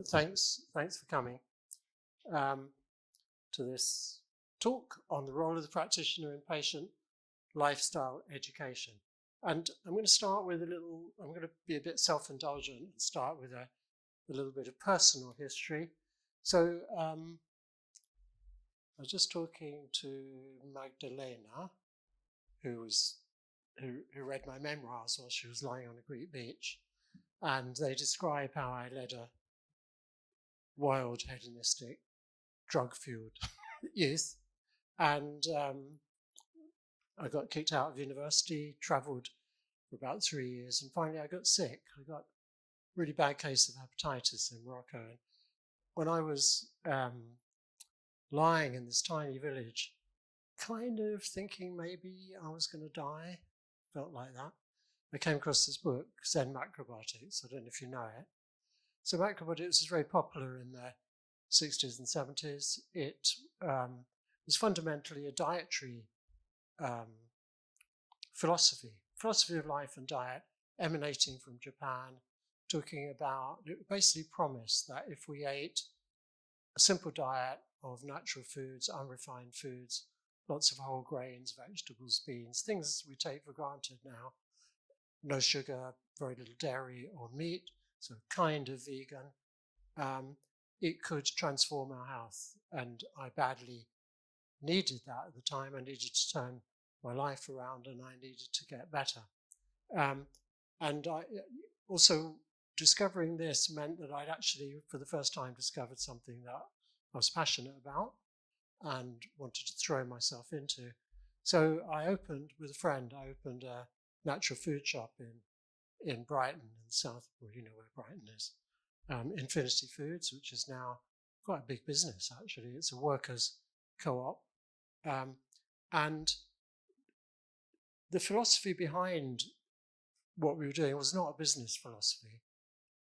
Thanks for coming to this talk on the role of the practitioner in patient lifestyle education. And I'm going to start with I'm going to be a bit self-indulgent and start with a little bit of personal history. So I was just talking to Magdalena, who read my memoirs while she was lying on a Greek beach. And they describe how I led a wild, hedonistic, drug-fueled youth. And I got kicked out of university, travelled for about 3 years, and finally I got sick. I got a really bad case of hepatitis in Morocco. And when I was lying in this tiny village, kind of thinking maybe I was going to die, felt like that, I came across this book, Zen Macrobiotics. I don't know if you know it. So macrobiotics was very popular in the 60s and 70s. It was fundamentally a dietary philosophy of life and diet emanating from Japan, talking about, it basically promised that if we ate a simple diet of natural foods, unrefined foods, lots of whole grains, vegetables, beans, things we take for granted now, no sugar, very little dairy or meat, so kind of vegan, it could transform our health. And I badly needed that at the time. I needed to turn my life around and I needed to get better. And I also, discovering this meant that I'd actually, for the first time, discovered something that I was passionate about and wanted to throw myself into. So I opened, with a friend, a natural food shop in Brighton, in South, well, you know where Brighton is, Infinity Foods, which is now quite a big business, actually. It's a workers' co-op. And the philosophy behind what we were doing was not a business philosophy.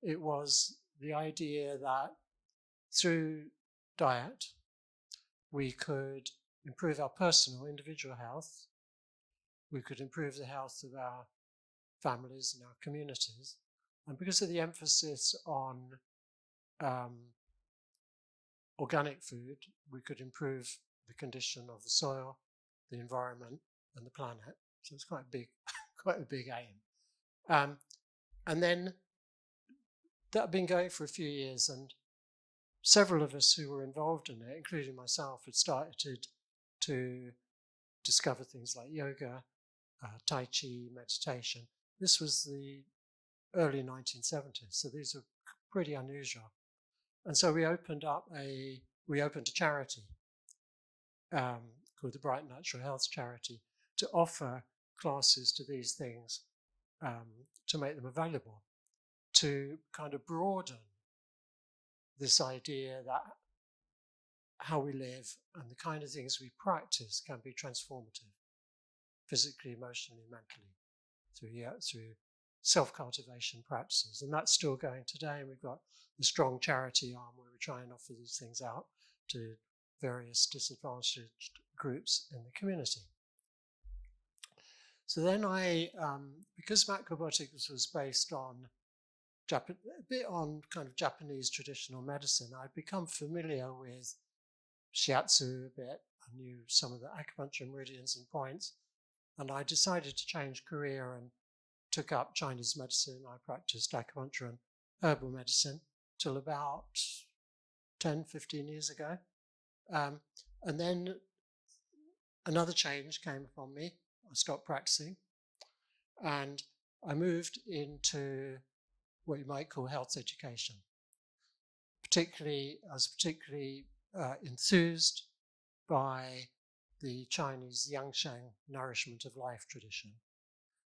It was the idea that through diet, we could improve our personal, individual health. We could improve the health of our families and our communities. And because of the emphasis on organic food, we could improve the condition of the soil, the environment, and the planet. So it's quite a big aim. And then that had been going for a few years, and several of us who were involved in it, including myself, had started to discover things like yoga, Tai Chi, meditation. This was the early 1970s, so these were pretty unusual. And so we opened a charity called the Brighton Natural Health Charity to offer classes to these things, to make them available, to kind of broaden this idea that how we live and the kind of things we practice can be transformative, physically, emotionally, mentally, through self-cultivation practices. And that's still going today. And we've got the strong charity arm where we try and offer these things out to various disadvantaged groups in the community. So then because macrobiotics was based on a bit on kind of Japanese traditional medicine, I'd become familiar with shiatsu a bit. I knew some of the acupuncture meridians and points, and I decided to change career and took up Chinese medicine. I practiced acupuncture and herbal medicine till about 10, 15 years ago. And then another change came upon me. I stopped practicing and I moved into what you might call health education. I was particularly enthused by the Chinese Yangsheng nourishment of life tradition,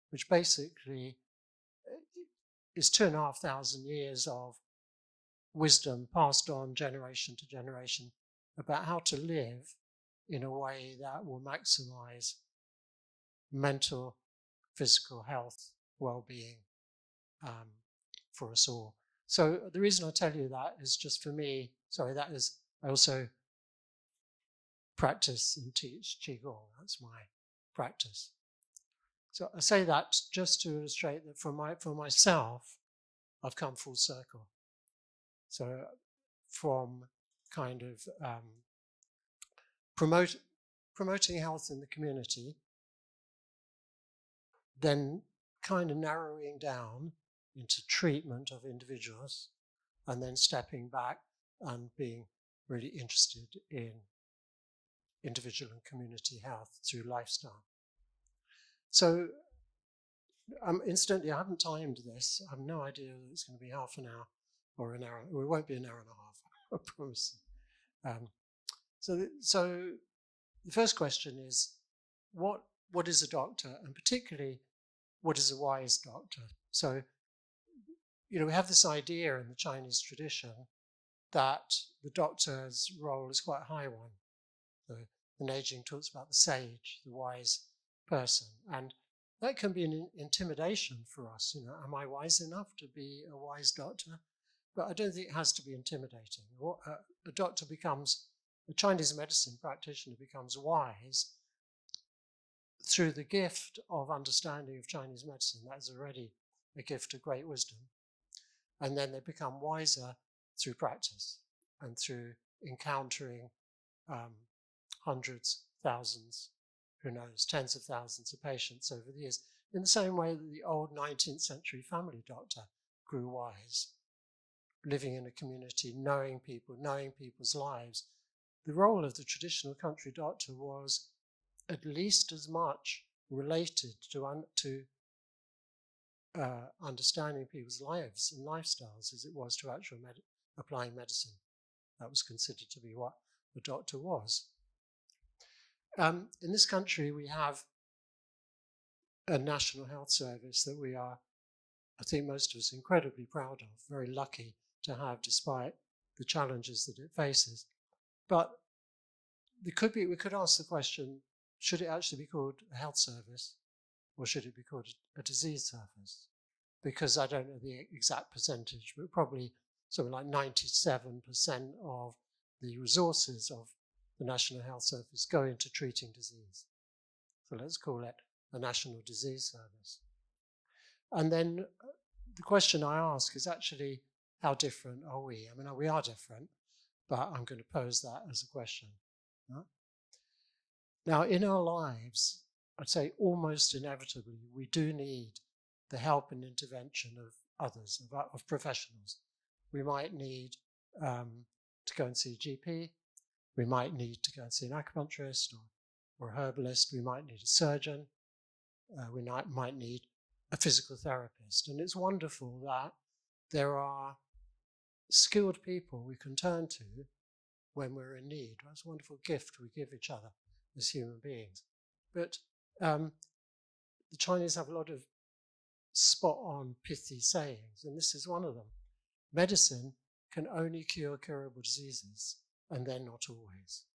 which basically is 2,500 years of wisdom passed on generation to generation about how to live in a way that will maximize mental, physical health, well-being for us all. So the reason I tell you that is just for me, I also practice and teach Qigong. That's my practice. So I say that just to illustrate that for myself, I've come full circle. So from kind of promoting health in the community, then kind of narrowing down into treatment of individuals, and then stepping back and being really interested in individual and community health through lifestyle. So incidentally, I haven't timed this. I have no idea that it's going to be half an hour or an hour. Well, it won't be an hour and a half, I promise. So the first question is, what is a doctor, and particularly, what is a wise doctor? So, we have this idea in the Chinese tradition that the doctor's role is quite a high one. The Neijing talks about the sage, the wise person, and that can be an intimidation for us. Am I wise enough to be a wise doctor? But I don't think it has to be intimidating. A Chinese medicine practitioner becomes wise through the gift of understanding of Chinese medicine. That is already a gift of great wisdom. And then they become wiser through practice and through encountering hundreds, thousands, who knows, tens of thousands of patients over the years. In the same way that the old 19th century family doctor grew wise, living in a community, knowing people, knowing people's lives. The role of the traditional country doctor was at least as much related to understanding people's lives and lifestyles as it was to actual applying medicine. That was considered to be what the doctor was. In this country, we have a National Health Service that we are, I think most of us, incredibly proud of, very lucky to have, despite the challenges that it faces. But we could ask the question, should it actually be called a health service, or should it be called a disease service? Because I don't know the exact percentage, but probably something like 97% of the resources of the National Health Service go into treating disease. So let's call it a National Disease Service. And then the question I ask is actually, how different are we? I mean, we are different, but I'm going to pose that as a question. Now, in our lives, I'd say almost inevitably, we do need the help and intervention of others, of professionals. We might need to go and see a GP. We might need to go and see an acupuncturist or a herbalist. We might need a surgeon. We might need a physical therapist. And it's wonderful that there are skilled people we can turn to when we're in need. That's a wonderful gift we give each other as human beings. But the Chinese have a lot of spot-on, pithy sayings, and this is one of them. Medicine can only cure curable diseases, and they're not always.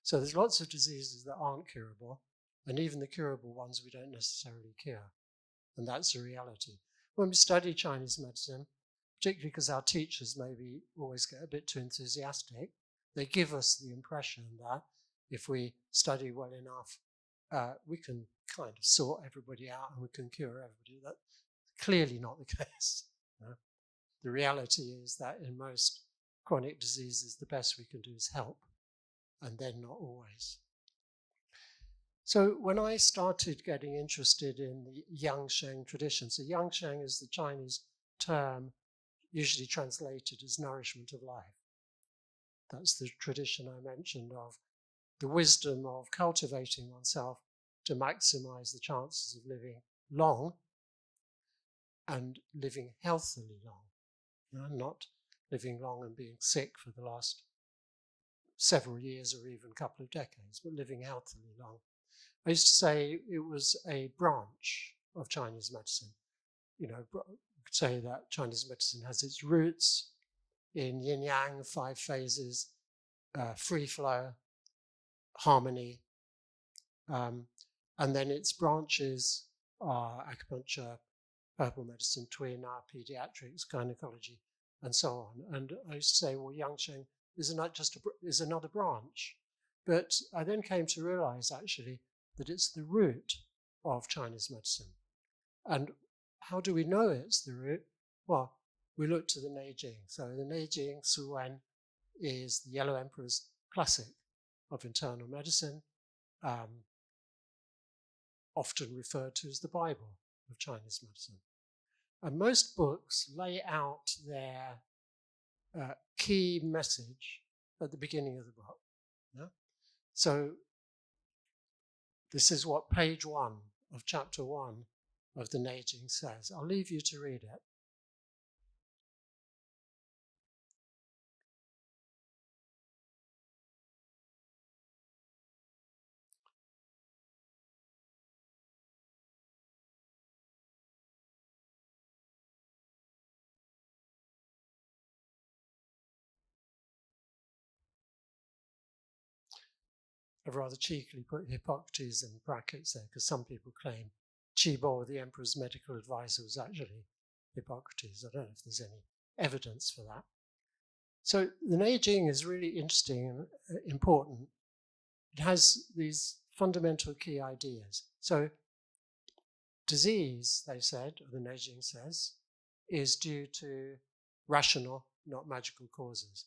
So there's lots of diseases that aren't curable, and even the curable ones we don't necessarily cure. And that's the reality. When we study Chinese medicine, particularly because our teachers maybe always get a bit too enthusiastic, they give us the impression that if we study well enough, we can kind of sort everybody out and we can cure everybody. That's clearly not the case. The reality is that in most chronic diseases, the best we can do is help, and then not always. So when I started getting interested in the Yangsheng tradition, so Yangsheng is the Chinese term usually translated as nourishment of life. That's the tradition I mentioned of the wisdom of cultivating oneself to maximize the chances of living long and living healthily long, not living long and being sick for the last several years or even a couple of decades, but living healthily long. I used to say it was a branch of Chinese medicine. You could say that Chinese medicine has its roots in yin-yang, 5 phases, free flow, harmony, and then its branches are acupuncture, herbal medicine, twin, pediatrics, gynecology, and so on. And I used to say, well, Yangsheng is another branch. But I then came to realize, actually, that it's the root of Chinese medicine. And how do we know it's the root? Well, we look to the Neijing. So the Neijing Suwen is the Yellow Emperor's classic of internal medicine, often referred to as the Bible of Chinese medicine. And most books lay out their key message at the beginning of the book. Yeah? So this is what page 1 of chapter 1 of the Neijing says. I'll leave you to read it. I've rather cheekily put Hippocrates in brackets there because some people claim Qibo, the emperor's medical advisor, was actually Hippocrates. I don't know if there's any evidence for that. So the Neijing is really interesting and important. It has these fundamental key ideas. So disease, they said, or the Neijing says, is due to rational, not magical causes.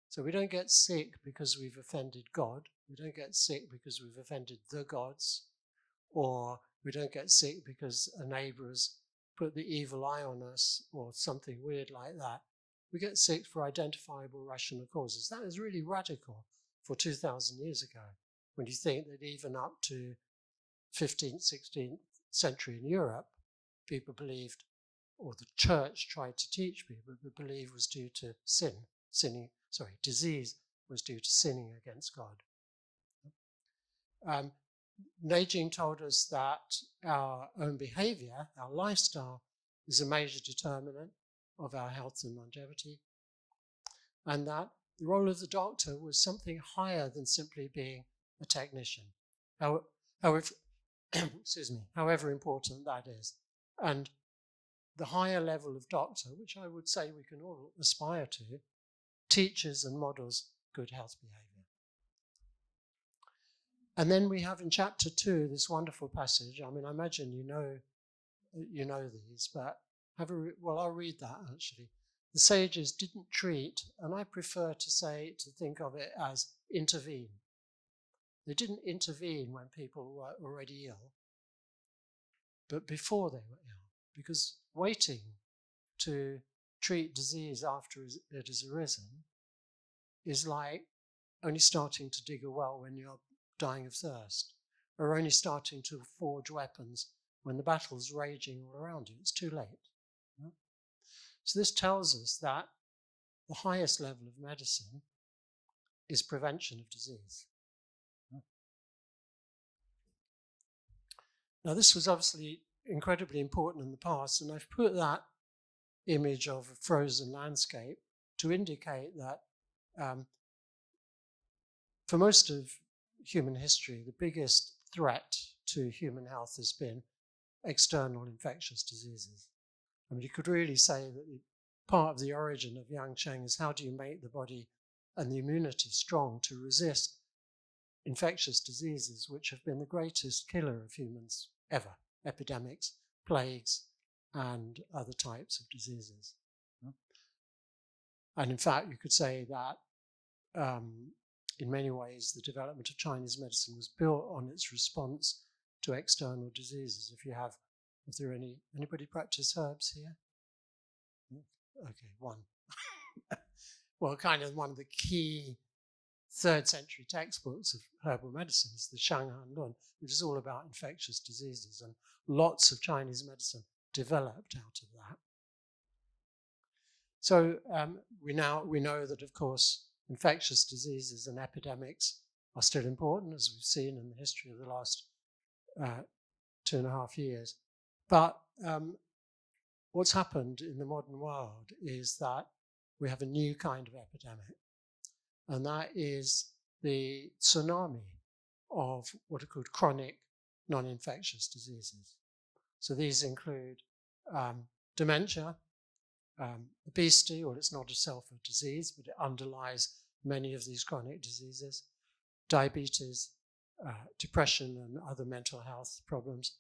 So we don't get sick because we've offended God. We don't get sick because we've offended the gods, or we don't get sick because a neighbor has put the evil eye on us or something weird like that. We get sick for identifiable rational causes. That is really radical for 2,000 years ago, when you think that even up to 15th, 16th century in Europe, people believed, or the church tried to teach people, that belief was due to disease was due to sinning against God. Neijing told us that our own behavior, our lifestyle, is a major determinant of our health and longevity, and that the role of the doctor was something higher than simply being a technician. However important that is. And the higher level of doctor, which I would say we can all aspire to, teaches and models good health behavior. And then we have in chapter 2 this wonderful passage. I mean, I imagine you know these, but I'll read that actually. The sages didn't treat, and I prefer to think of it as intervene. They didn't intervene when people were already ill, but before they were ill, because waiting to treat disease after it has arisen is like only starting to dig a well when you're dying of thirst, or only starting to forge weapons when the battle's raging all around you. It's too late. Yeah? So this tells us that the highest level of medicine is prevention of disease. Yeah? Now this was obviously incredibly important in the past, and I've put that image of a frozen landscape to indicate that for most of human history, the biggest threat to human health has been external infectious diseases. I mean, you could really say that part of the origin of Yang Cheng is how do you make the body and the immunity strong to resist infectious diseases, which have been the greatest killer of humans ever, epidemics, plagues, and other types of diseases. And in fact, you could say that in many ways, the development of Chinese medicine was built on its response to external diseases. If there are anybody practice herbs here? Okay, one. Well, kind of one of the key 3rd century textbooks of herbal medicine is the Shanghan Lun, which is all about infectious diseases, and lots of Chinese medicine developed out of that. So we know that, of course, infectious diseases and epidemics are still important, as we've seen in the history of the last 2.5 years. But what's happened in the modern world is that we have a new kind of epidemic, and that is the tsunami of what are called chronic non-infectious diseases. So these include dementia, obesity, well, it's not itself a disease, but it underlies many of these chronic diseases, diabetes, depression and other mental health problems,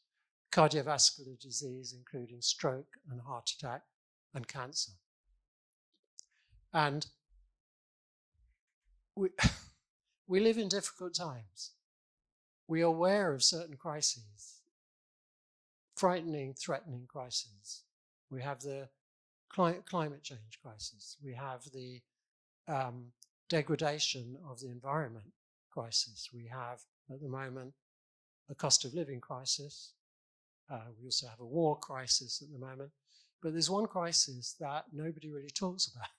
cardiovascular disease, including stroke and heart attack, and cancer. And we, we live in difficult times. We are aware of certain crises, frightening, threatening crises. We have the climate change crisis. We have the degradation of the environment crisis. We have, at the moment, a cost of living crisis. We also have a war crisis at the moment. But there's one crisis that nobody really talks about,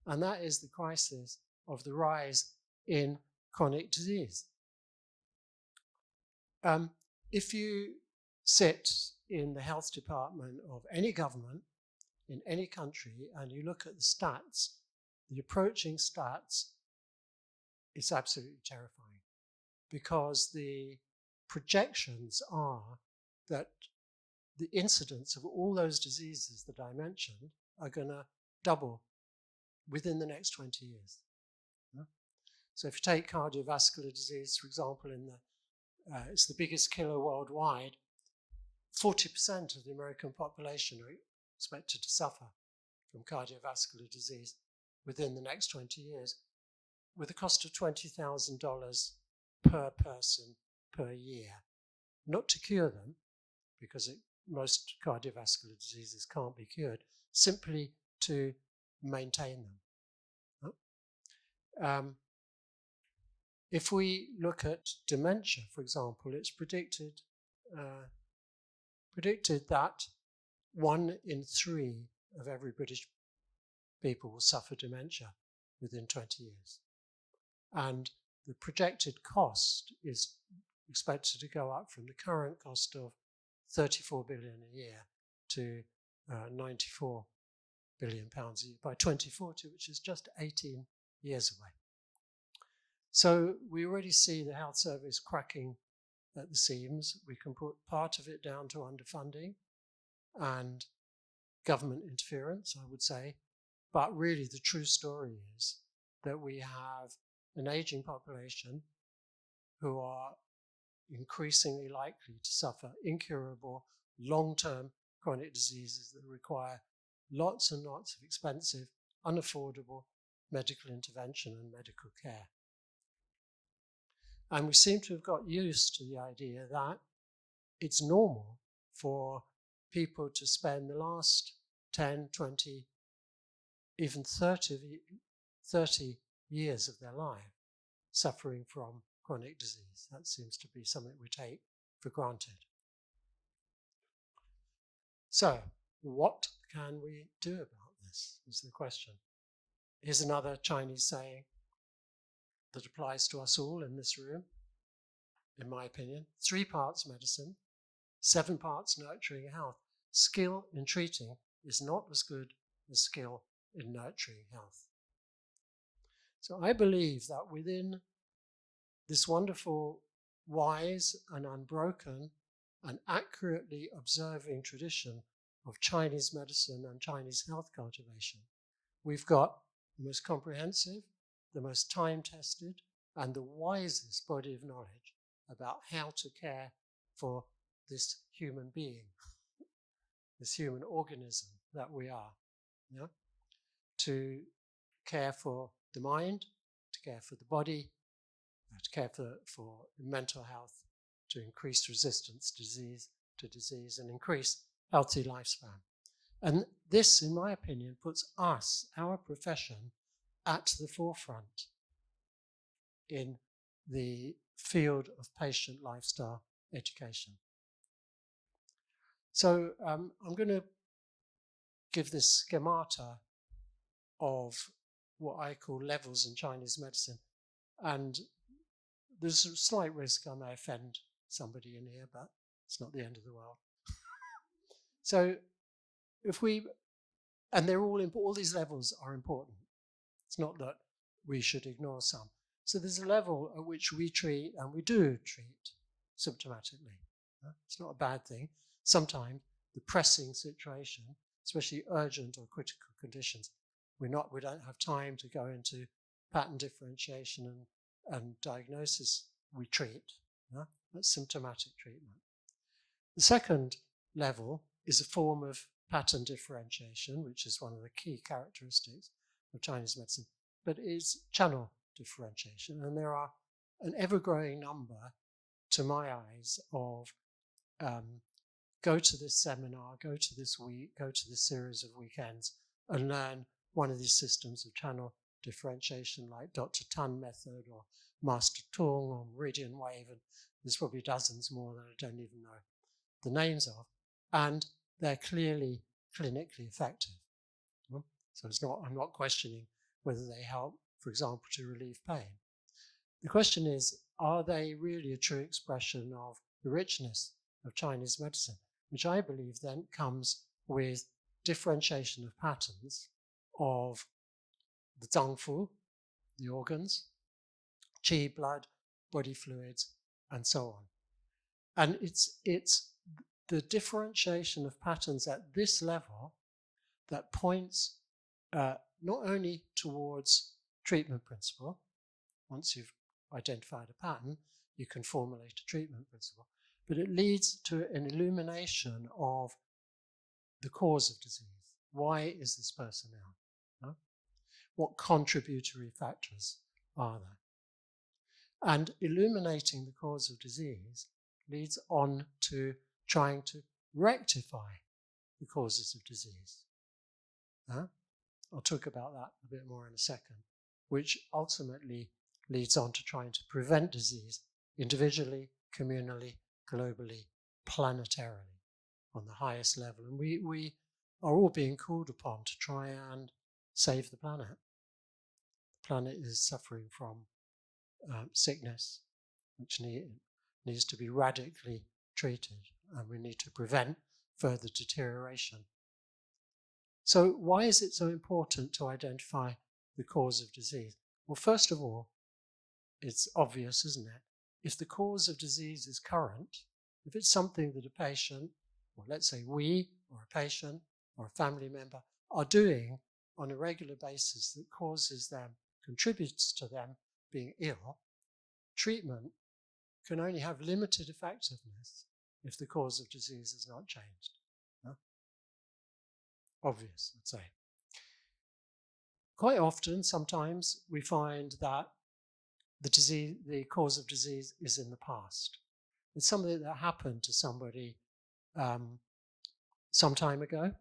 and that is the crisis of the rise in chronic disease. If you sit in the health department of any government in any country and you look at the stats, the approaching stats, it's absolutely terrifying, because the projections are that the incidence of all those diseases that I mentioned are going to double within the next 20 years. So if you take cardiovascular disease, for example, it's the biggest killer worldwide. 40% of the American population are expected to suffer from cardiovascular disease within the next 20 years, with a cost of $20,000 per person per year. Not to cure them, because most cardiovascular diseases can't be cured, simply to maintain them. If we look at dementia, for example, it's predicted that 1 in 3 of every British people will suffer dementia within 20 years. And the projected cost is expected to go up from the current cost of 34 billion a year to 94 billion pounds a year by 2040, which is just 18 years away. So we already see the health service cracking at the seams. We can put part of it down to underfunding and government interference, I would say. But really the true story is that we have an aging population who are increasingly likely to suffer incurable, long-term chronic diseases that require lots and lots of expensive, unaffordable medical intervention and medical care. And we seem to have got used to the idea that it's normal for people to spend the last 10, 20, even 30 years of their life suffering from chronic disease. That seems to be something we take for granted. So, what can we do about this, is the question. Here's another Chinese saying that applies to us all in this room, in my opinion. 3 parts medicine, 7 parts nurturing health. Skill in treating is not as good as skill in nurturing health. So I believe that within this wonderful, wise and unbroken and accurately observing tradition of Chinese medicine and Chinese health cultivation, we've got the most comprehensive, the most time-tested, and the wisest body of knowledge about how to care for this human being, this human organism that we are. Yeah? To care for the mind, to care for the body, to care for mental health, to increase resistance to disease and increase healthy lifespan. And this, in my opinion, puts us, our profession, at the forefront in the field of patient lifestyle education. So I'm going to give this schemata of what I call levels in Chinese medicine. And there's a slight risk I may offend somebody in here, but it's not the end of the world. So and they're all these levels are important. It's not that we should ignore some. So there's a level at which we treat, and we do treat symptomatically. It's not a bad thing. Sometimes the pressing situation, especially urgent or critical conditions, we don't have time to go into pattern differentiation and diagnosis. We treat. That's symptomatic treatment. The second level is a form of pattern differentiation, which is one of the key characteristics, of Chinese medicine, but it's channel differentiation. And there are an ever-growing number, to my eyes, of go to this seminar, go to this week, go to this series of weekends and learn one of these systems of channel differentiation like Dr. Tan method or Master Tung or Meridian Wave, and there's probably dozens more that I don't even know the names of, and they're clearly clinically effective. So I'm not questioning whether they help, for example, to relieve pain. The question is, are they really a true expression of the richness of Chinese medicine, which I believe then comes with differentiation of patterns of the zangfu, the organs, qi, blood, body fluids, and so on. And it's the differentiation of patterns at this level that points not only towards treatment principle. Once you've identified a pattern, you can formulate a treatment principle, but it leads to an illumination of the cause of disease. Why is this person ill? No? What contributory factors are there? And illuminating the cause of disease leads on to trying to rectify the causes of disease. I'll talk about that a bit more in a second, which ultimately leads on to trying to prevent disease individually, communally, globally, planetarily, on the highest level. And we are all being called upon to try and save the planet. The planet is suffering from sickness, which needs to be radically treated, and we need to prevent further deterioration. So why is it so important to identify the cause of disease? Well, first of all, it's obvious, isn't it? If the cause of disease is current, if it's something that a patient, or let's say we, or a patient, or a family member, are doing on a regular basis that causes them, contributes to them being ill, treatment can only have limited effectiveness if the cause of disease is not changed. Obvious, I'd say. Quite often, sometimes, we find that the cause of disease is in the past. It's something that happened to somebody some time ago.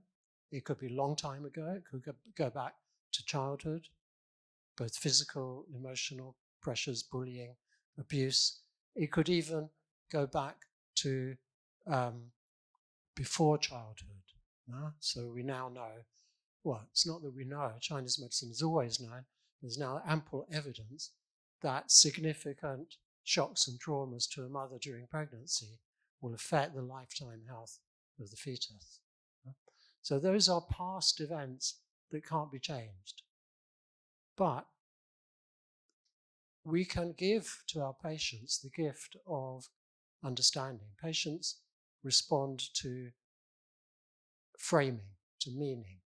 It could be a long time ago. It could go back to childhood, both physical, emotional pressures, bullying, abuse. It could even go back to before childhood. So we now know, well, it's not that we know, Chinese medicine has always known, there's now ample evidence that significant shocks and traumas to a mother during pregnancy will affect the lifetime health of the fetus. So those are past events that can't be changed. But we can give to our patients the gift of understanding. Patients respond to framing, to meaning.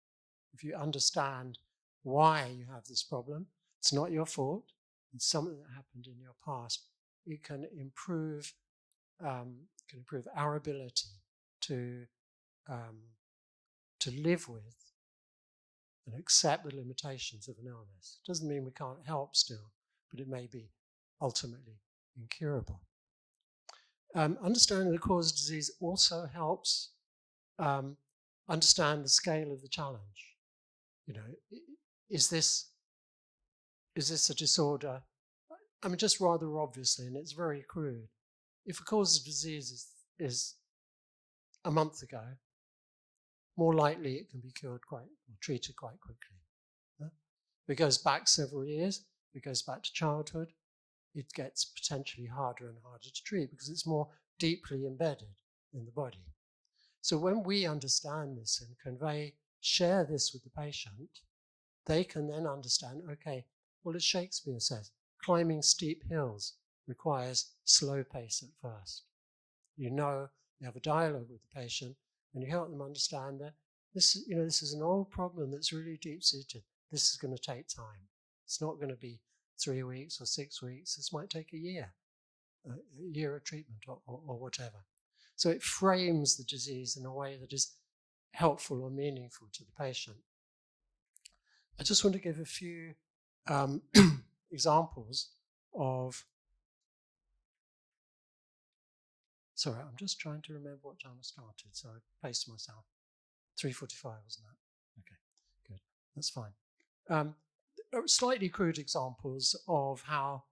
If you understand why you have this problem, it's not your fault, it's something that happened in your past, it can improve our ability to live with and accept the limitations of an illness. It doesn't mean we can't help still, but it may be ultimately incurable. Understanding the cause of disease also helps understand the scale of the challenge. You know, is this a disorder? I mean, just rather obviously, and it's very crude. If a cause of disease is a month ago, more likely it can be cured or treated quite quickly. If it goes back several years, if it goes back to childhood, it gets potentially harder and harder to treat because it's more deeply embedded in the body. So when we understand this and share this with the patient, they can then understand, okay, well, as Shakespeare says, climbing steep hills requires slow pace at first. You have a dialogue with the patient and you help them understand that this is an old problem that's really deep-seated. This is going to take time. It's not going to be 3 weeks or 6 weeks. This might take a year of treatment or whatever. So it frames the disease in a way that is helpful or meaningful to the patient. I just want to give a few examples of. Sorry, I'm just trying to remember what time I started, so I paced myself. 3:45, wasn't that? Okay, good. That's fine. Slightly crude examples of how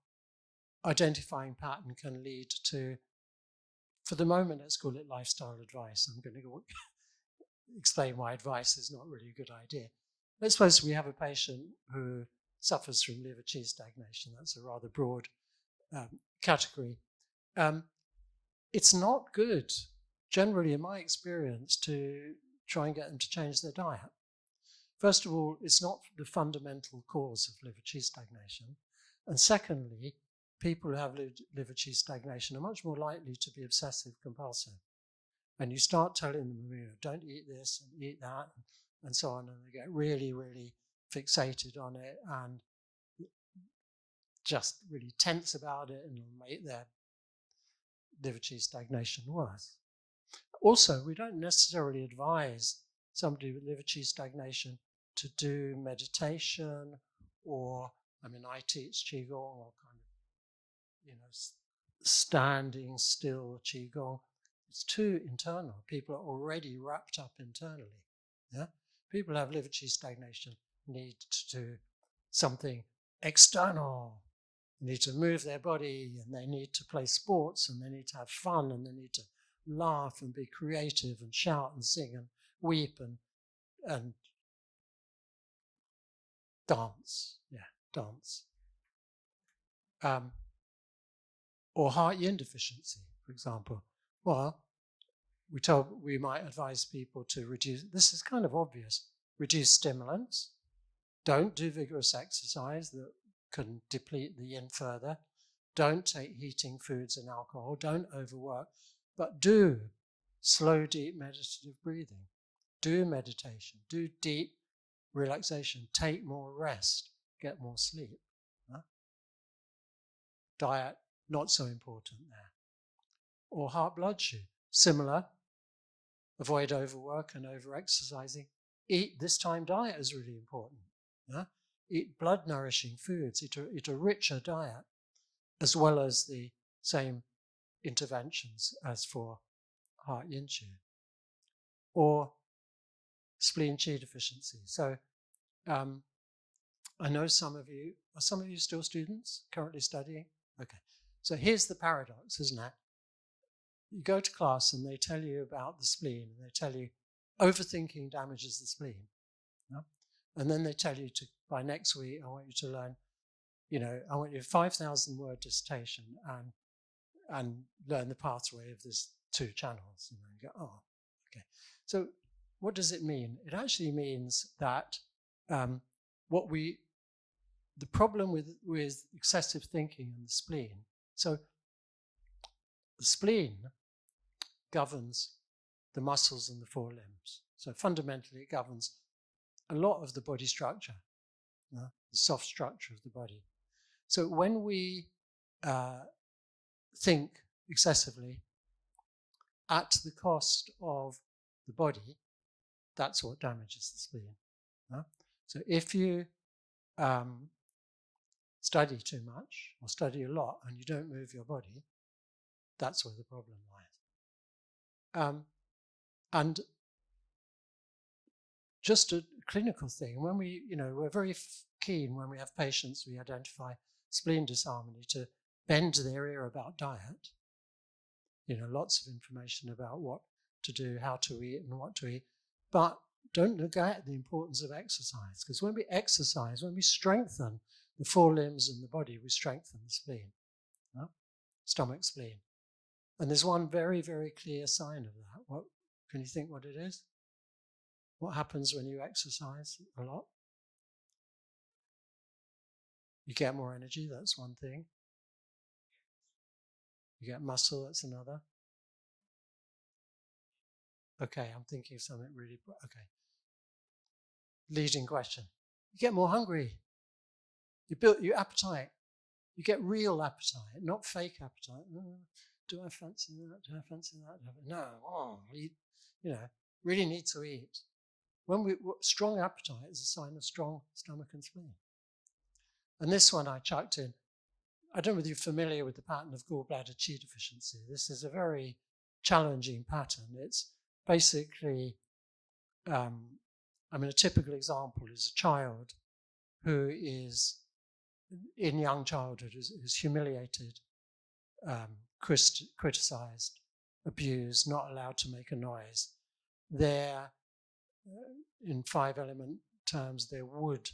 identifying pattern can lead to, for the moment, let's call it lifestyle advice. I'm going to explain why advice is not really a good idea. Let's suppose we have a patient who suffers from liver qi stagnation. That's a rather broad category. It's not good, generally in my experience, to try and get them to change their diet. First of all, it's not the fundamental cause of liver qi stagnation. And secondly, people who have liver qi stagnation are much more likely to be obsessive compulsive. And you start telling them, don't eat this and eat that and so on, and they get really, really fixated on it and just really tense about it, and it'll make their liver qi stagnation worse. Also, we don't necessarily advise somebody with liver qi stagnation to do meditation or, I teach Qigong or kind of, standing still Qigong. It's too internal. People are already wrapped up internally. Yeah? People who have liver qi stagnation need to do something external. They need to move their body, and they need to play sports, and they need to have fun, and they need to laugh and be creative and shout and sing and weep and dance. Yeah, dance. Or heart yin deficiency, for example. Well, we might advise people to reduce, this is kind of obvious, reduce stimulants, don't do vigorous exercise that can deplete the yin further, don't take heating foods and alcohol, don't overwork, but do slow, deep meditative breathing, do meditation, do deep relaxation, take more rest, get more sleep. Huh? Diet, not so important there. Or heart-blood sugar, similar, avoid overwork and over-exercising. Eat this time diet is really important. Yeah? Eat blood-nourishing foods, eat a richer diet, as well as the same interventions as for heart yin qi. Or spleen qi deficiency. So I know are some of you still students, currently studying? Okay, so here's the paradox, isn't it? You go to class and they tell you about the spleen, and they tell you overthinking damages the spleen. Yeah? And then they tell you by next week, I want you to learn, I want you a 5,000 word dissertation and learn the pathway of these two channels. And then you go, oh, okay. So what does it mean? It actually means that the problem with excessive thinking in the spleen, so the spleen governs the muscles and the four limbs. So fundamentally it governs a lot of the body structure, the soft structure of the body. So when we think excessively at the cost of the body, that's what damages the spleen. So if you study too much or study a lot and you don't move your body, that's where the problem lies. And just a clinical thing, when we're very keen when we have patients, we identify spleen disharmony to bend their ear about diet. Lots of information about what to do, how to eat and what to eat, but don't neglect the importance of exercise, because when we exercise, when we strengthen the four limbs and the body, we strengthen the spleen, stomach spleen. And there's one very, very clear sign of that. What can you think what it is? What happens when you exercise a lot? You get more energy, that's one thing. You get muscle, that's another. Okay, I'm thinking of something really, okay. Leading question. You get more hungry. You build your appetite. You get real appetite, not fake appetite. Do I fancy that? Do I fancy that? No. Really need to eat. strong appetite is a sign of strong stomach and spleen. And this one I chucked in. I don't know whether you're familiar with the pattern of gallbladder Qi deficiency. This is a very challenging pattern. It's basically, a typical example is a child who is, in young childhood, is humiliated, criticized, abused, not allowed to make a noise. In 5-element terms, their wood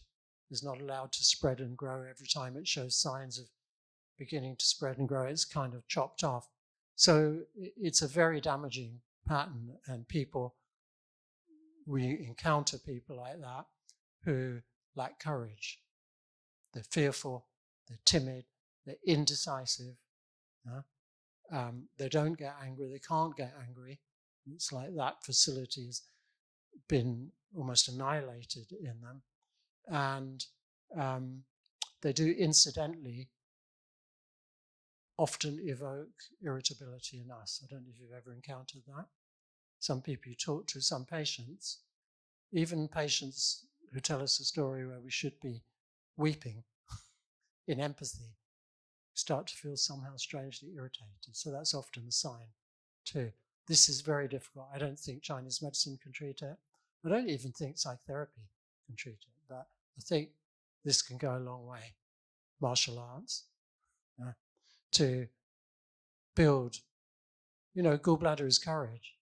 is not allowed to spread and grow. Every time it shows signs of beginning to spread and grow, it's kind of chopped off. So it's a very damaging pattern, and we encounter people like that who lack courage. They're fearful, they're timid, they're indecisive. They don't get angry, they can't get angry. It's like that facility has been almost annihilated in them. And they do incidentally often evoke irritability in us. I don't know if you've ever encountered that. Some people you talk to, some patients, even patients who tell us a story where we should be weeping in empathy, start to feel somehow strangely irritated. So that's often a sign too. This is very difficult. I don't think Chinese medicine can treat it. I don't even think psychotherapy can treat it, but I think this can go a long way. Martial arts, to build, gallbladder is courage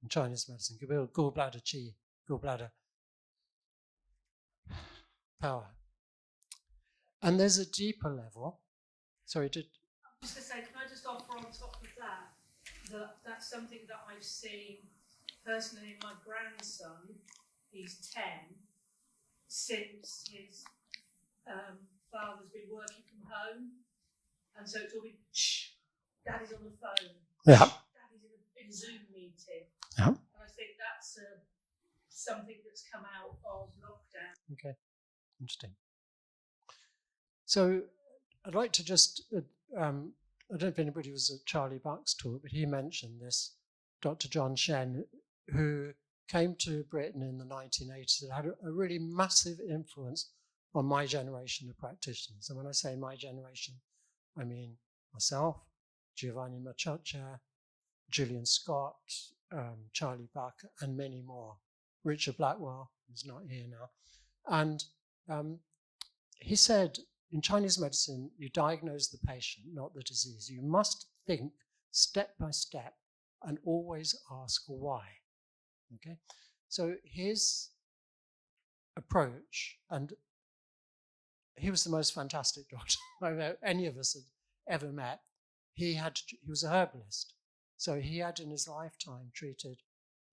in Chinese medicine. You can build gallbladder Qi, gallbladder power. And there's a deeper level. Sorry, I'm just going to say, can I just offer on top of that that's something that I've seen personally in my grandson. He's 10, since his father's been working from home. And so it's all been, shh, Daddy's on the phone. Yeah. Daddy's in a Zoom meeting. Yeah. And I think that's something that's come out of lockdown. Okay, interesting. So I'd like to just, I don't know if anybody was at Charlie BAcC's talk, but he mentioned this, Dr. John Shen, who came to Britain in the 1980s and had a really massive influence on my generation of practitioners. And when I say my generation, I mean myself, Giovanni Macioccia, Julian Scott, Charlie BAcC, and many more. Richard Blackwell, who's not here now. And he said, in Chinese medicine, you diagnose the patient, not the disease. You must think step by step and always ask why. Okay? So his approach, and he was the most fantastic doctor any of us had ever met. He was a herbalist. So he had in his lifetime treated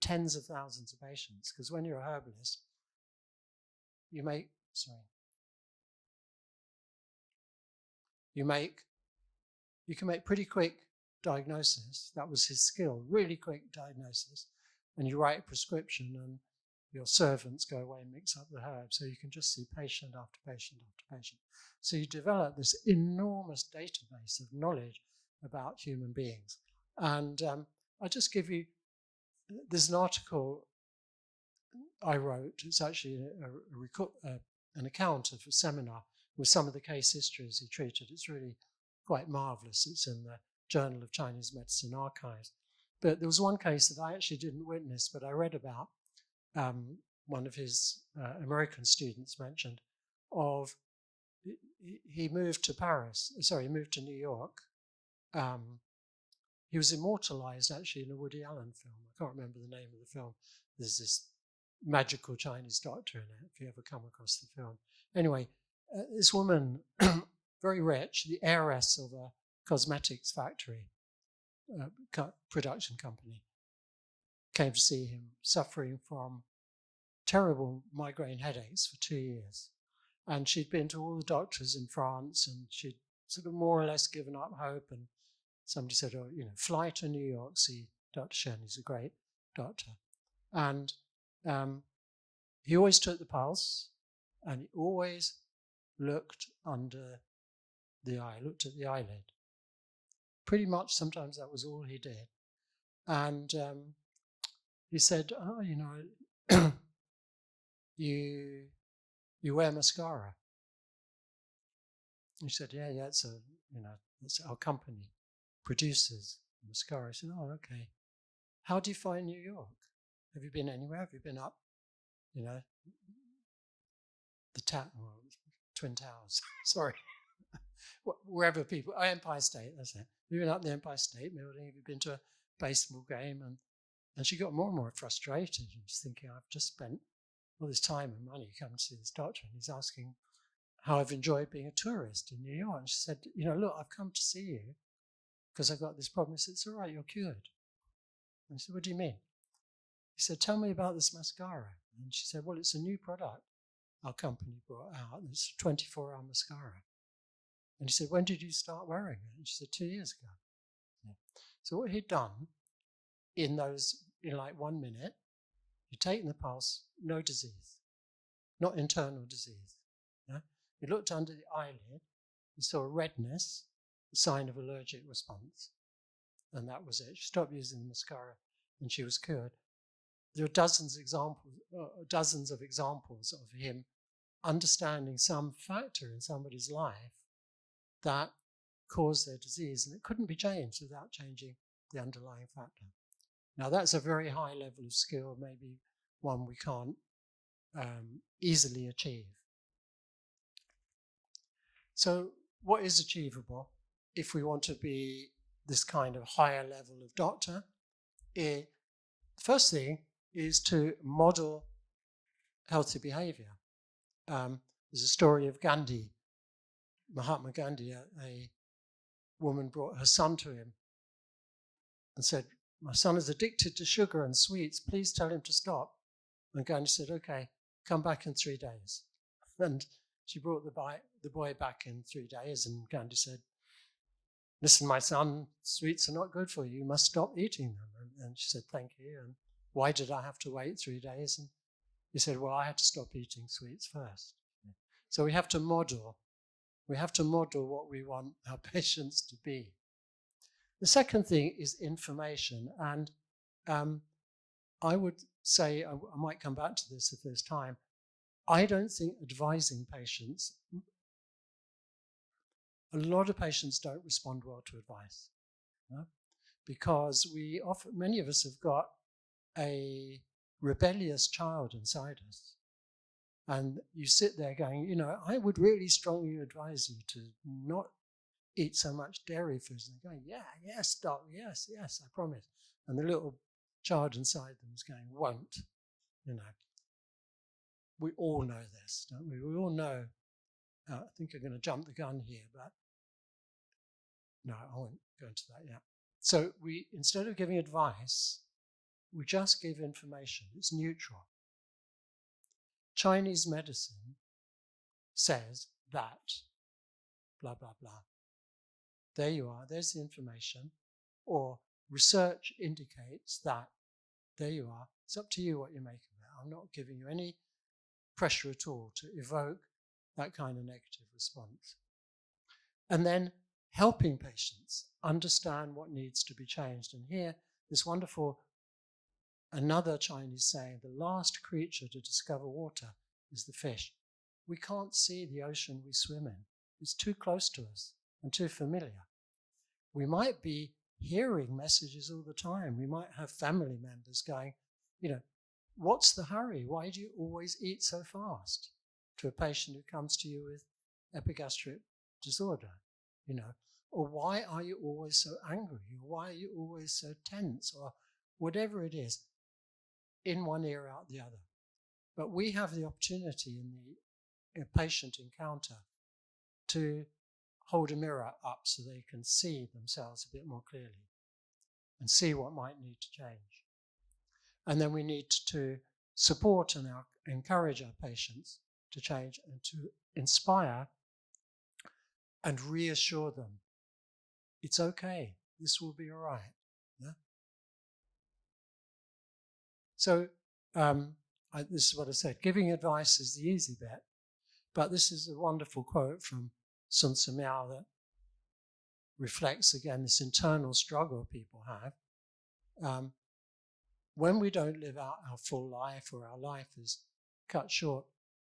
tens of thousands of patients, because when you're a herbalist, you can make pretty quick diagnosis. That was his skill, really quick diagnosis. And you write a prescription and your servants go away and mix up the herbs. So you can just see patient after patient after patient. So you develop this enormous database of knowledge about human beings. And I'll just give you, there's an article I wrote. It's actually an account of a seminar with some of the case histories he treated. It's really quite marvelous. It's in the Journal of Chinese Medicine Archives. But there was one case that I actually didn't witness, but I read about. One of his American students mentioned of, he moved to New York. He was immortalized actually in a Woody Allen film. I can't remember the name of the film. There's this magical Chinese doctor in it, if you ever come across the film. Anyway, this woman, very rich, the heiress of a cosmetics factory, production company, came to see him suffering from terrible migraine headaches for 2 years. And she'd been to all the doctors in France, and she'd sort of more or less given up hope. And somebody said, oh, fly to New York, see Dr. Shen, he's a great doctor. And he always took the pulse, and he always looked under the eye, looked at the eyelid. Pretty much sometimes that was all he did. And he said, you wear mascara. He said, yeah, it's it's our company produces mascara. I said, oh, okay. How do you find New York? Have you been anywhere? Have you been up, the Twin Towers? Sorry. Wherever people, Empire State, that's it. Have you been up the Empire State Building? Have you been to a baseball game? And she got more and more frustrated. And she's thinking, I've just spent all this time and money coming to see this doctor, and he's asking how I've enjoyed being a tourist in New York. And she said, look, I've come to see you because I've got this problem. He said, it's all right, you're cured. And I said, what do you mean? He said, tell me about this mascara. And she said, well, it's a new product our company brought out. It's a 24-hour mascara. And he said, when did you start wearing it? And she said, 2 years ago. Yeah. So what he'd done in like 1 minute, he'd taken the pulse, no disease, not internal disease. Yeah? He looked under the eyelid, he saw a redness, a sign of allergic response. And that was it. She stopped using the mascara and she was cured. There are dozens of examples of him understanding some factor in somebody's life that caused their disease, and it couldn't be changed without changing the underlying factor. Now that's a very high level of skill, maybe one we can't easily achieve. So what is achievable if we want to be this kind of higher level of doctor? The first thing is to model healthy behavior. There's a story of Gandhi, Mahatma Gandhi. A woman brought her son to him and said, my son is addicted to sugar and sweets, please tell him to stop. And Gandhi said, okay, come back in 3 days. And she brought the boy back in 3 days, and Gandhi said, listen, my son, sweets are not good for you, you must stop eating them. And she said, thank you. And why did I have to wait 3 days? And he said, well, I had to stop eating sweets first. So we have to model what we want our patients to be. The second thing is information. And I would say, I might come back to this if there's time, I don't think advising patients, a lot of patients don't respond well to advice, because many of us have got a rebellious child inside us. And you sit there going, I would really strongly advise you to not eat so much dairy foods. And they're going, yes, doc, yes, I promise. And the little child inside them is going, won't, We all know this, don't we? We all know, I think I'm going to jump the gun here, but no, I won't go into that yet. So instead of giving advice, we just give information. It's neutral. Chinese medicine says that, blah, blah, blah. There you are, there's the information. Or research indicates that, there you are. It's up to you what you make of it. I'm not giving you any pressure at all to evoke that kind of negative response. And then helping patients understand what needs to be changed. And here, this wonderful, another Chinese saying, the last creature to discover water is the fish. We can't see the ocean we swim in. It's too close to us and too familiar. We might be hearing messages all the time. We might have family members going, what's the hurry? Why do you always eat so fast? To a patient who comes to you with epigastric disorder, or why are you always so angry? Or why are you always so tense? Or whatever it is, in one ear, out the other. But we have the opportunity in the patient encounter to hold a mirror up so they can see themselves a bit more clearly and see what might need to change. And then we need to support and encourage our patients to change and to inspire and reassure them. It's okay, this will be all right. Yeah? So this is what I said, giving advice is the easy bit, but this is a wonderful quote from Sun Tzu Miao that reflects again this internal struggle people have. When we don't live out our full life, or our life is cut short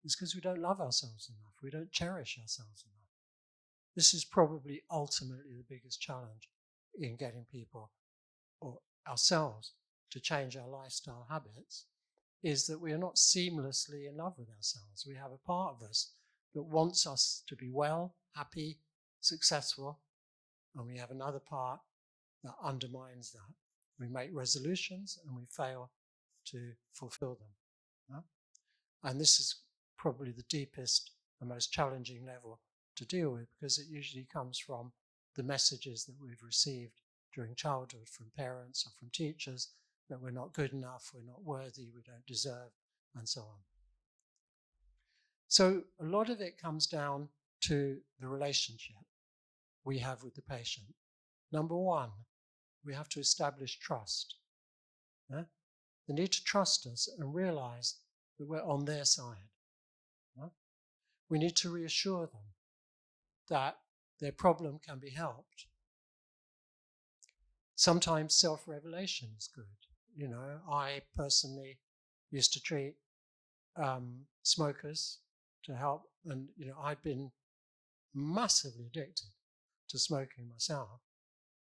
is because we don't love ourselves enough. We don't cherish ourselves enough. This is probably ultimately the biggest challenge in getting people or ourselves to change our lifestyle habits, is that we are not seamlessly in love with ourselves. We have a part of us that wants us to be well, happy, successful, and we have another part that undermines that. We make resolutions and we fail to fulfill them. And this is probably the deepest and most challenging level to deal with, because it usually comes from the messages that we've received during childhood from parents or from teachers that we're not good enough, we're not worthy, we don't deserve, and so on. So a lot of it comes down to the relationship we have with the patient. Number one, we have to establish trust. Yeah? They need to trust us and realize that we're on their side. Yeah? We need to reassure them that their problem can be helped. Sometimes self-revelation is good. You know, I personally used to treat smokers to help, and you know, I'd been massively addicted to smoking myself,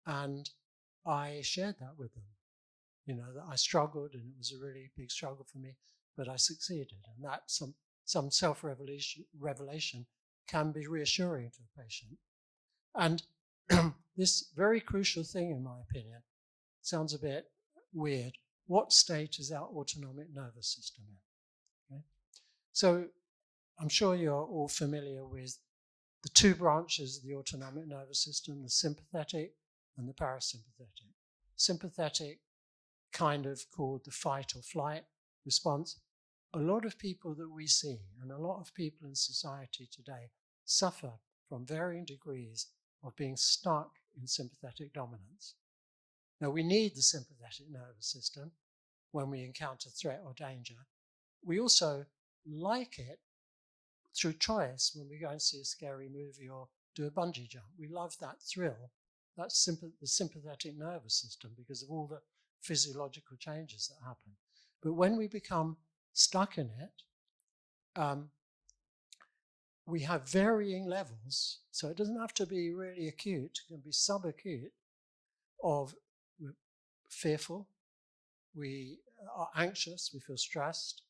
and I shared that with them. You know, that I struggled, and it was a really big struggle for me, but I succeeded, and that some self-revelation can be reassuring to a patient. And this very crucial thing, in my opinion, sounds a bit weird. What state is our autonomic nervous system in? Okay? So I'm sure you're all familiar with the two branches of the autonomic nervous system, the sympathetic and the parasympathetic. Sympathetic, kind of called the fight or flight response. A lot of people that we see, and a lot of people in society today, suffer from varying degrees of being stuck in sympathetic dominance. Now, we need the sympathetic nervous system when we encounter threat or danger. We also like it through choice when we go and see a scary movie or do a bungee jump. We love that thrill. That's the sympathetic nervous system because of all the physiological changes that happen. But when we become stuck in it, we have varying levels. So it doesn't have to be really acute. It can be subacute of we're fearful, we are anxious, we feel stressed,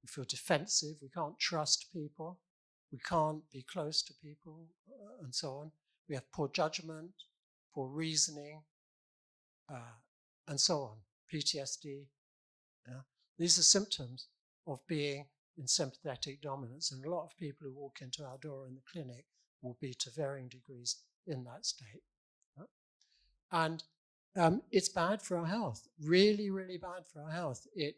we feel defensive, we can't trust people, we can't be close to people, and so on. We have poor judgment, poor reasoning, and so on. PTSD. Yeah? These are symptoms of being in sympathetic dominance, and a lot of people who walk into our door in the clinic will be to varying degrees in that state. Yeah? And it's bad for our health, really, really bad for our health. It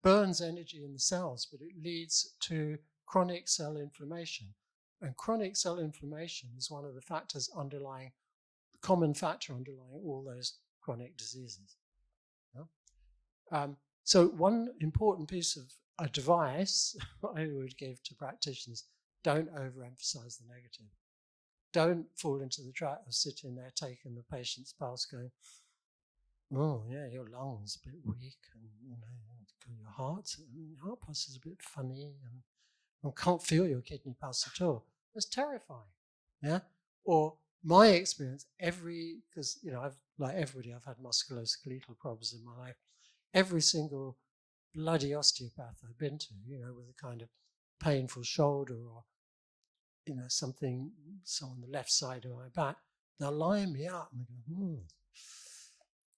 burns energy in the cells, but it leads to chronic cell inflammation. And chronic cell inflammation is one of the factors underlying, the common factor underlying all those chronic diseases. Yeah? So one important piece of advice I would give to practitioners, don't overemphasize the negative. Don't fall into the trap of sitting there taking the patient's pulse going, oh yeah, your lungs a bit weak, and you know, your heart pulse is a bit funny, and I can't feel your kidney pulse at all. That's terrifying. Yeah. Or my experience, because you know, I've like everybody, I've had musculoskeletal problems in my life. Every single bloody osteopath I've been to, you know, with a kind of painful shoulder or you know something so on the left side of my back, they'll line me up and they go,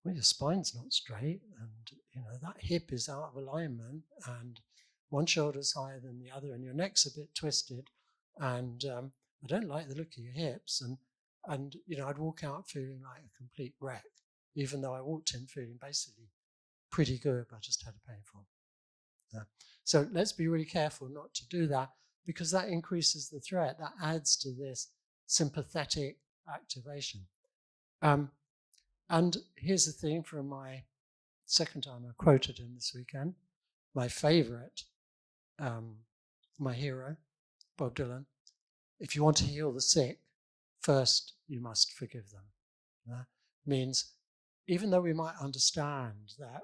well, your spine's not straight, and you know that hip is out of alignment, and one shoulder's higher than the other, and your neck's a bit twisted, and I don't like the look of your hips, and you know I'd walk out feeling like a complete wreck, even though I walked in feeling basically pretty good, but I just had a painful. So let's be really careful not to do that, because that increases the threat. That adds to this sympathetic activation. And here's the thing from my second time I quoted him this weekend, my favorite, my hero, Bob Dylan. If you want to heal the sick, first you must forgive them. Means even though we might understand that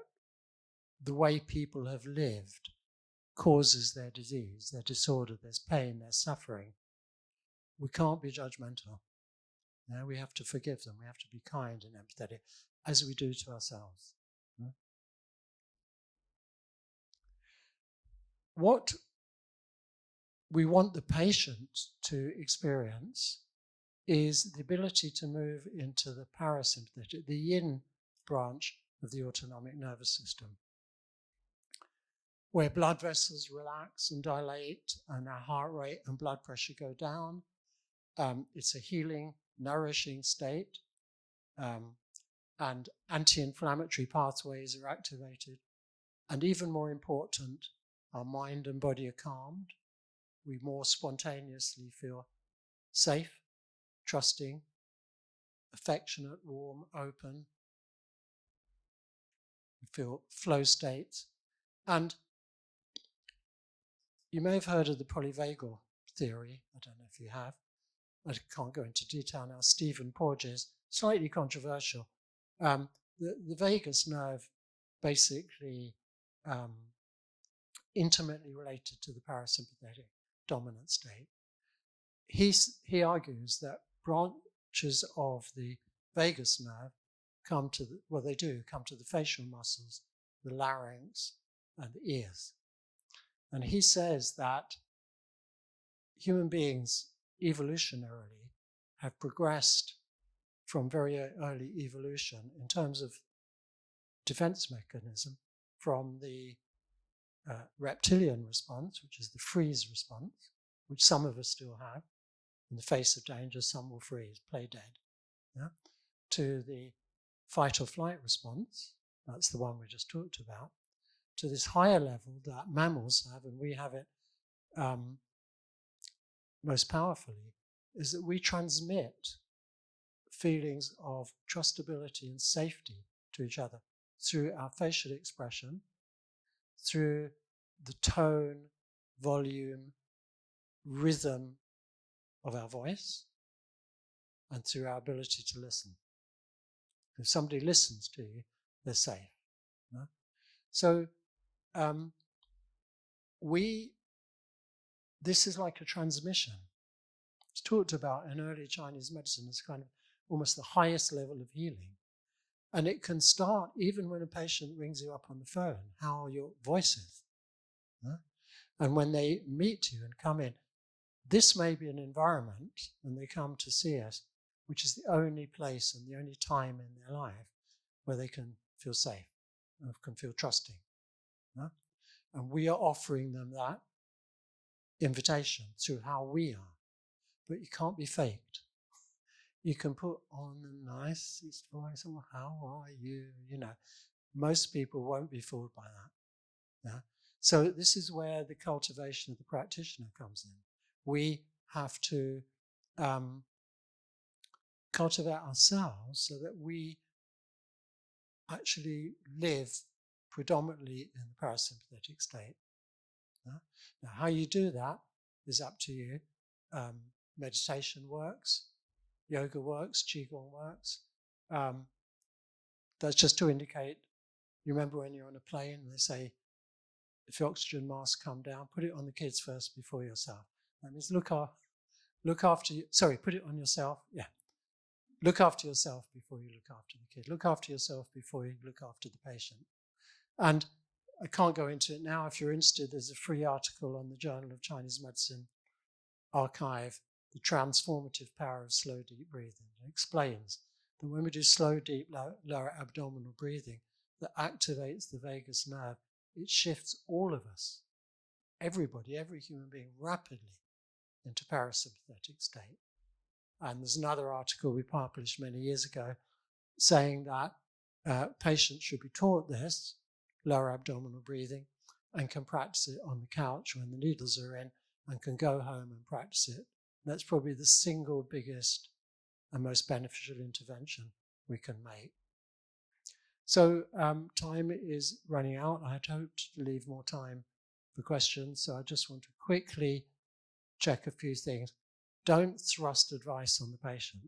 the way people have lived causes their disease, their disorder, there's pain, there's suffering, we can't be judgmental. No, we have to forgive them. We have to be kind and empathetic, as we do to ourselves. No? What we want the patient to experience is the ability to move into the parasympathetic, the yin branch of the autonomic nervous system, where blood vessels relax and dilate and our heart rate and blood pressure go down. It's a healing, nourishing state, and anti-inflammatory pathways are activated. And even more important, our mind and body are calmed. We more spontaneously feel safe, trusting, affectionate, warm, open. We feel flow states. And you may have heard of the polyvagal theory. I don't know if you have. I can't go into detail now. Stephen Porges, slightly controversial. The vagus nerve basically intimately related to the parasympathetic dominant state. He argues that branches of the vagus nerve come to the facial muscles, the larynx, and the ears. And he says that human beings evolutionarily have progressed from very early evolution in terms of defense mechanism from the reptilian response, which is the freeze response, which some of us still have. In the face of danger, some will freeze, play dead. Yeah? To the fight or flight response, that's the one we just talked about, to this higher level that mammals have, and we have it most powerfully, is that we transmit feelings of trustability and safety to each other through our facial expression, through the tone, volume, rhythm of our voice, and through our ability to listen. If somebody listens to you, they're safe. No? So this is like a transmission. It's talked about in early Chinese medicine as kind of almost the highest level of healing. And it can start even when a patient rings you up on the phone, how are your voices? Huh? And when they meet you and come in, this may be an environment, when they come to see us, which is the only place and the only time in their life where they can feel safe, and can feel trusting. Huh? And we are offering them that invitation through how we are. But you can't be faked. You can put on the nicest voice, oh, how are you? You know, most people won't be fooled by that. Yeah? So this is where the cultivation of the practitioner comes in. We have to cultivate ourselves so that we actually live predominantly in the parasympathetic state. Yeah? Now, how you do that is up to you. Meditation works, yoga works, qigong works. That's just to indicate, you remember when you're on a plane and they say, if your oxygen mask come down, put it on the kids first before yourself. That means look after you, put it on yourself, yeah. Look after yourself before you look after the kid. Look after yourself before you look after the patient. And I can't go into it now. If you're interested, there's a free article on the Journal of Chinese Medicine archive, The Transformative Power of Slow Deep Breathing. It explains that when we do slow, deep, lower abdominal breathing that activates the vagus nerve, it shifts all of us, everybody, every human being, rapidly into parasympathetic state. And there's another article we published many years ago saying that patients should be taught this, lower abdominal breathing, and can practice it on the couch when the needles are in, and can go home and practice it. That's probably the single biggest and most beneficial intervention we can make. So time is running out. I had hoped to leave more time for questions, so I just want to quickly check a few things. Don't thrust advice on the patient.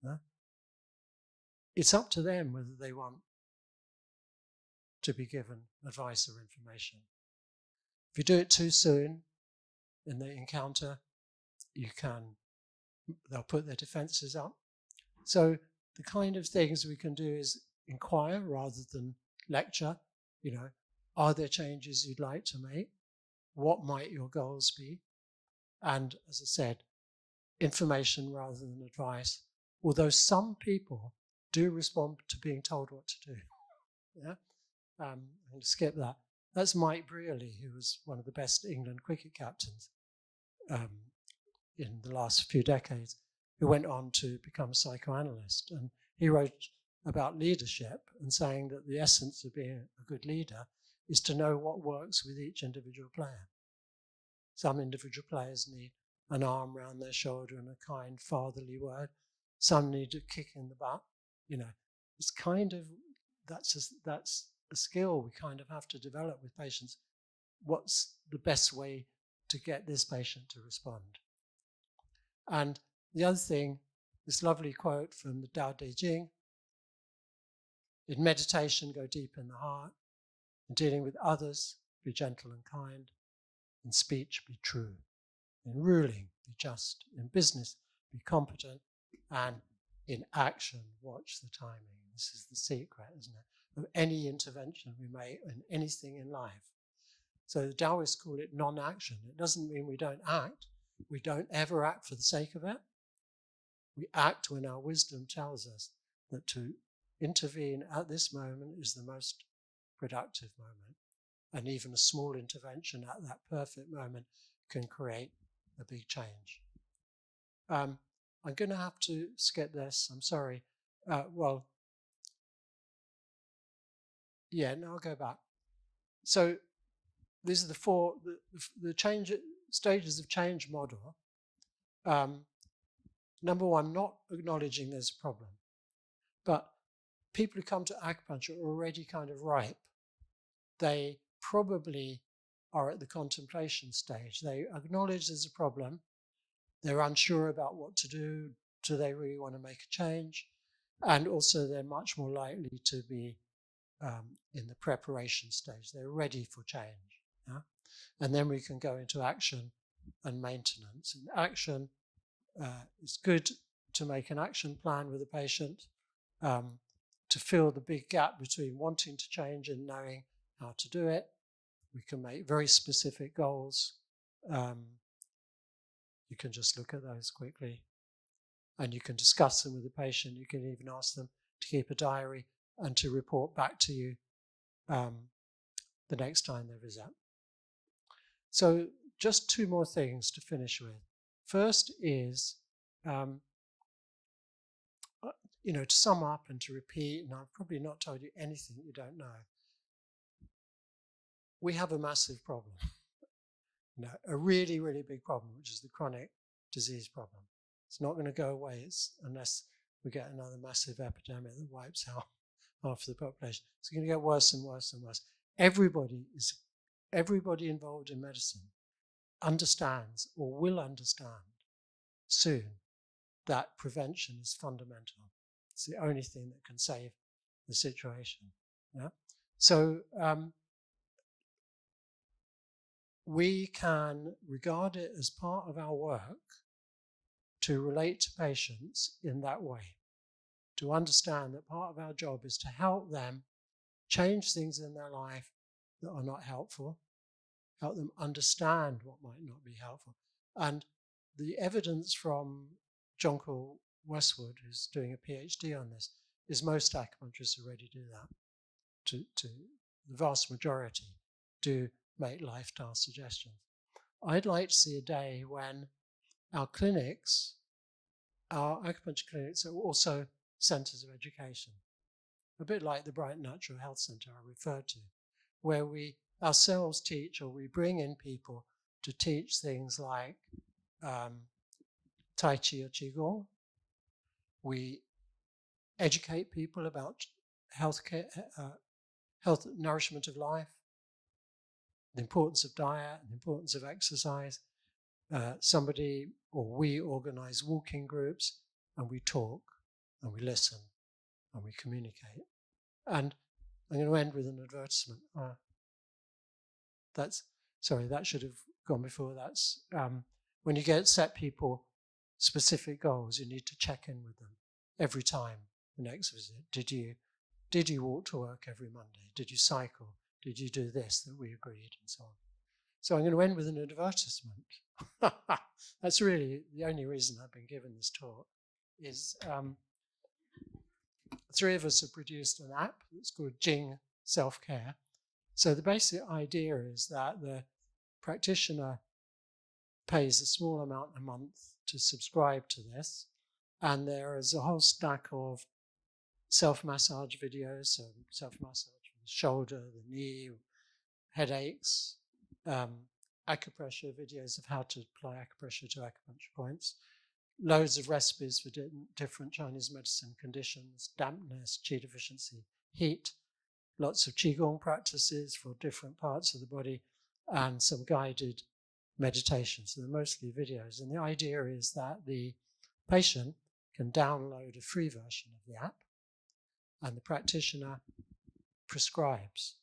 Huh? It's up to them whether they want to be given advice or information. If you do it too soon in the encounter, they'll put their defenses up. So the kind of things we can do is inquire rather than lecture. Are there changes you'd like to make? What might your goals be? And as I said, information rather than advice, although some people do respond to being told what to do. Yeah, I'm going to skip that. That's Mike Brearley, who was one of the best England cricket captains in the last few decades, who went on to become a psychoanalyst. And he wrote about leadership and saying that the essence of being a good leader is to know what works with each individual player. Some individual players need an arm around their shoulder and a kind fatherly word. Some need a kick in the butt. It's kind of, that's a skill we kind of have to develop with patients. What's the best way to get this patient to respond? And the other thing, this lovely quote from the Tao Te Ching: in meditation, go deep in the heart. In dealing with others, be gentle and kind. In speech, be true. In ruling, be just. In business, be competent. And in action, watch the timing. This is the secret, isn't it, of any intervention we make in anything in life. So the Taoists call it non-action. It doesn't mean we don't act. We don't ever act for the sake of it. We act when our wisdom tells us that to intervene at this moment is the most productive moment. And even a small intervention at that perfect moment can create a big change. I'm going to have to skip this. I'm sorry. I'll go back. So these are the four, the change stages of change model. Number one, not acknowledging there's a problem. But people who come to acupuncture are already kind of ripe. They probably are at the contemplation stage. They acknowledge there's a problem. They're unsure about what to do. Do they really want to make a change? And also they're much more likely to be in the preparation stage. They're ready for change. Yeah? And then we can go into action and maintenance. And action, it's good to make an action plan with a patient to fill the big gap between wanting to change and knowing how to do it. We can make very specific goals. You can just look at those quickly. And you can discuss them with the patient. You can even ask them to keep a diary and to report back to you the next time they visit. So just two more things to finish with. First is, to sum up and to repeat, and I've probably not told you anything you don't know. We have a massive problem, a really, really big problem, which is the chronic disease problem. It's not going to go away unless we get another massive epidemic that wipes out half the population. It's going to get worse and worse and worse. Everybody involved in medicine understands or will understand soon that prevention is fundamental. It's the only thing that can save the situation. Yeah? So we can regard it as part of our work to relate to patients in that way, to understand that part of our job is to help them change things in their life that are not helpful, help them understand what might not be helpful. And the evidence from John Call Westwood, who's doing a PhD on this, is most acupuncturists already do that. To the vast majority do make lifestyle suggestions. I'd like to see a day when our clinics, our acupuncture clinics, are also centres of education, a bit like the Brighton Natural Health Centre I referred to, where we ourselves teach, or we bring in people to teach things like Tai Chi or Qigong. We educate people about healthcare, health, nourishment of life, the importance of diet, the importance of exercise. Somebody or we organize walking groups, and we talk and we listen and we communicate. And I'm going to end with an advertisement. sorry, that should have gone before. That's when you set people specific goals, you need to check in with them every time the next visit. Did you walk to work every Monday? Did you cycle? Did you do this that we agreed, and so on? So I'm going to end with an advertisement. That's really the only reason I've been given this talk. Is 3 of us have produced an app that's called Jing Self-Care. So the basic idea is that the practitioner pays a small amount a month to subscribe to this, and there is a whole stack of self-massage videos, so self-massage for the shoulder, the knee, headaches, acupressure videos of how to apply acupressure to acupuncture points, loads of recipes for different Chinese medicine conditions, dampness, qi deficiency, heat, lots of qigong practices for different parts of the body, and some guided meditations. So they're mostly videos. And the idea is that the patient can download a free version of the app, and the practitioner prescribes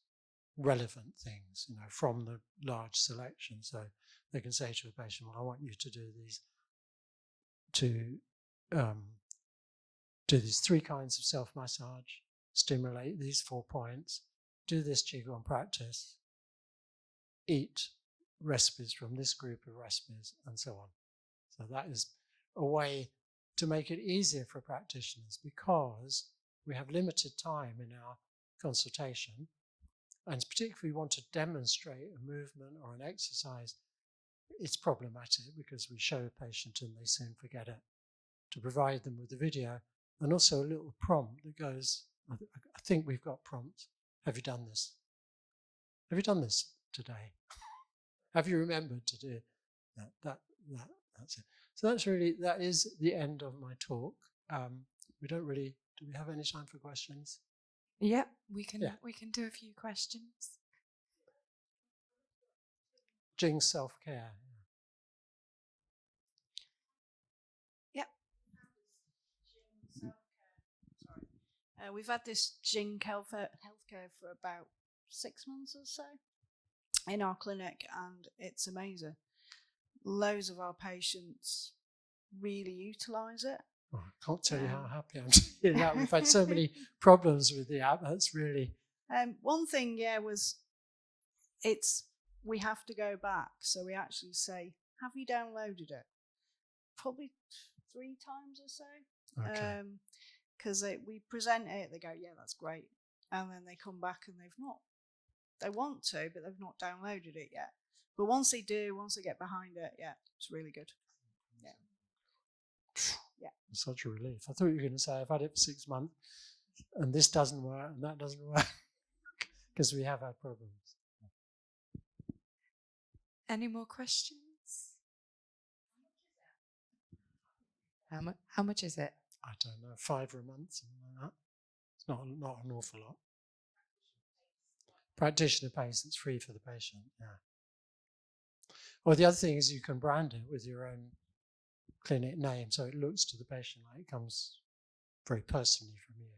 relevant things, from the large selection. So they can say to a patient, well, I want you to do these 3 kinds of self-massage, stimulate these 4 points, do this qigong practice, eat recipes from this group of recipes, and so on. So that is a way to make it easier for practitioners, because we have limited time in our consultation, and particularly if we want to demonstrate a movement or an exercise, it's problematic because we show a patient and they soon forget it. To provide them with a video and also a little prompt that goes, I think we've got prompts. Have you done this? Have you done this today? Have you remembered to do that? That's it. So that is the end of my talk. Do we have any time for questions? Yep, we can do a few questions. Jing Self-Care. Yep. We've had this Jing healthcare for about 6 months or so in our clinic, and it's amazing. Loads of our patients really utilise it. Oh, I can't tell you how happy I'm to hear that. We've had so many problems with the app. That's really... one thing, was we have to go back. So we actually say, have you downloaded it? Probably 3 times or so. Okay. Because we present it, they go, yeah, that's great. And then they come back and they want to, but they've not downloaded it yet. But once they do, once they get behind it, it's really good. Yeah. Yeah. It's such a relief. I thought you were going to say, I've had it for 6 months and this doesn't work and that doesn't work, because we have had problems. Any more questions? How much is it? I don't know, £5 a month, something like that. It's not an awful lot. Practitioner pays, it's free for the patient, Well, the other thing is you can brand it with your own clinic name, so it looks to the patient like it comes very personally from you.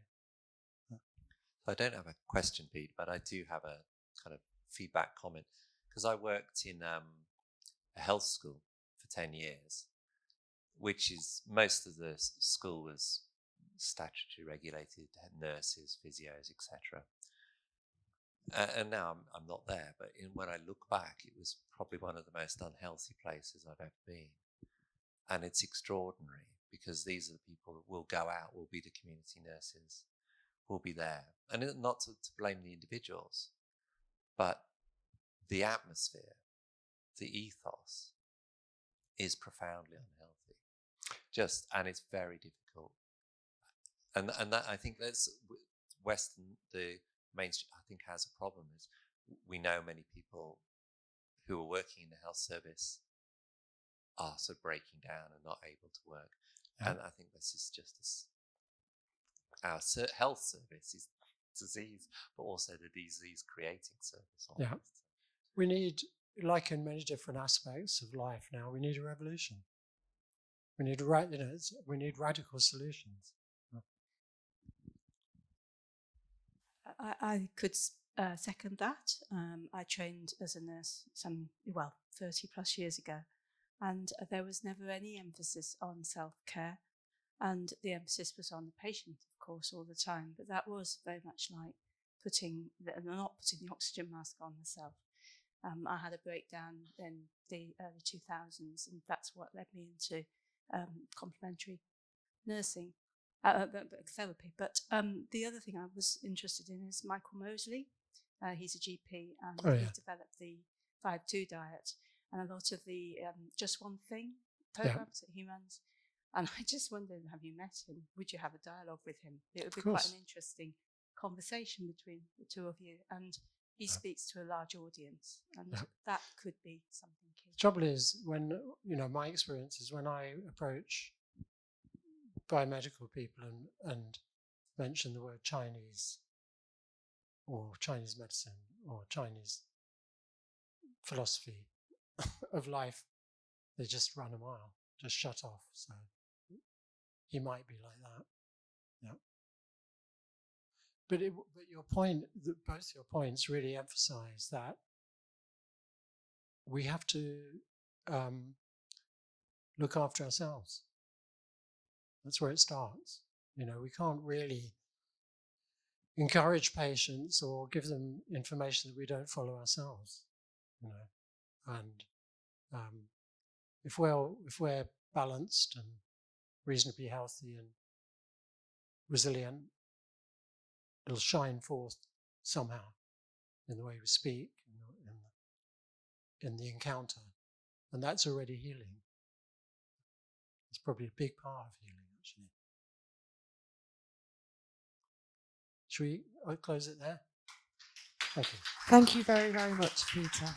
I don't have a question, Pete, but I do have a kind of feedback comment, because I worked in a health school for 10 years, which is, most of the school was statutory regulated, had nurses, physios, etc. And now I'm not there, but when I look back, it was probably one of the most unhealthy places I've ever been. And it's extraordinary, because these are the people that will go out, will be the community nurses, will be there. And not to blame the individuals, but the atmosphere, the ethos is profoundly unhealthy. And it's very difficult. And that, I think that's Western, the mainstream, I think, has a problem. Is we know many people who are working in the health service are sort of breaking down and not able to work. Yeah. And I think this is just our health service is disease, but also the disease creating service. Almost. Yeah. We need, like in many different aspects of life now, we need a revolution. We need radical solutions. I could second that. I trained as a nurse 30 plus years ago, and there was never any emphasis on self-care, and the emphasis was on the patient, of course, all the time. But that was very much like not putting the oxygen mask on myself. I had a breakdown in the early 2000s, and that's what led me into complementary nursing, therapy. But the other thing I was interested in is Michael Mosley. He's a GP, and he developed the 5-2 diet and a lot of the Just One Thing programs that he runs. And I just wondered, have you met him? Would you have a dialogue with him? It would be quite an interesting conversation between the two of you. And he speaks to a large audience, and that could be something key. The trouble is, when, my experience is when I approach biomedical people and mention the word Chinese or Chinese medicine or Chinese philosophy of life, they just run a mile, just shut off. So he might be like that. Yeah. But your point, both your points really emphasize that we have to look after ourselves. That's where it starts. We can't really encourage patients or give them information that we don't follow ourselves. And if we're balanced and reasonably healthy and resilient, it'll shine forth somehow in the way we speak, in the encounter, and that's already healing. It's probably a big part of healing, actually. Should we close it there? Thank you. Thank you very, very much, Peter.